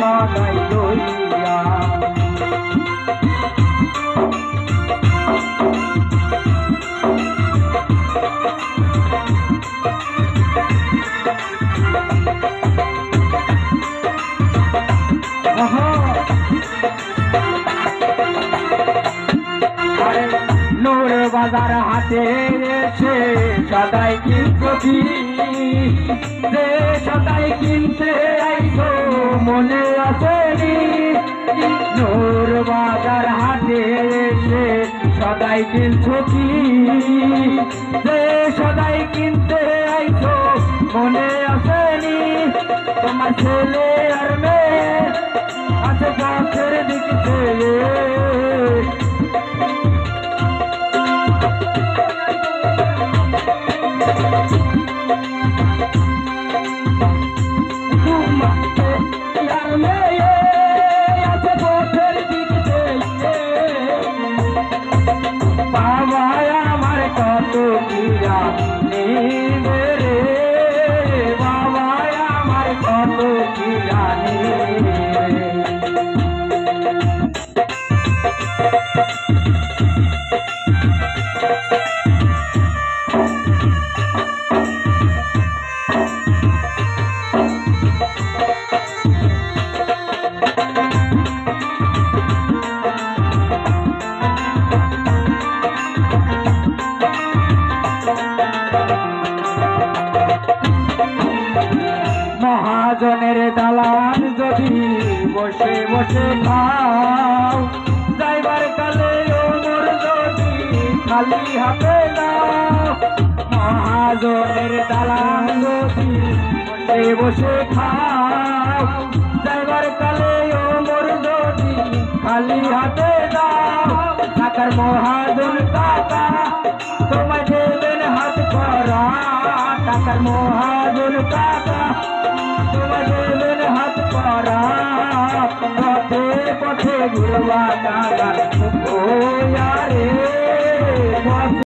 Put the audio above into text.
মাথায় লইয়া নূর বাজার হাতে এসে সদাই কিনছি যে সদাই কিনতে আইছো মনে আসেনি নূর বাজার হাতে এসে সদাই কিনছি যে সদাই কিনতে আইছো মনে আসেনি তোমার ছেলে আর মেয়ে আছে গাছের দিকে মহাজনের দালান যদি বসে বসে খাও যাইবার কালে ওমর যদি খালি হাতে দাও মহাজনের দালান যদি বসে বসে খাও যাইবার কালে ওমর যদি খালি হাতে দাও ঢাকার মহাজন কাকা তোমায় দেবেন হাত করা ঢাকার মহাজন কাকা তোমায় দেবেন হাত করা পথে পথে ঘুরবা কাকা ও ইয়ারে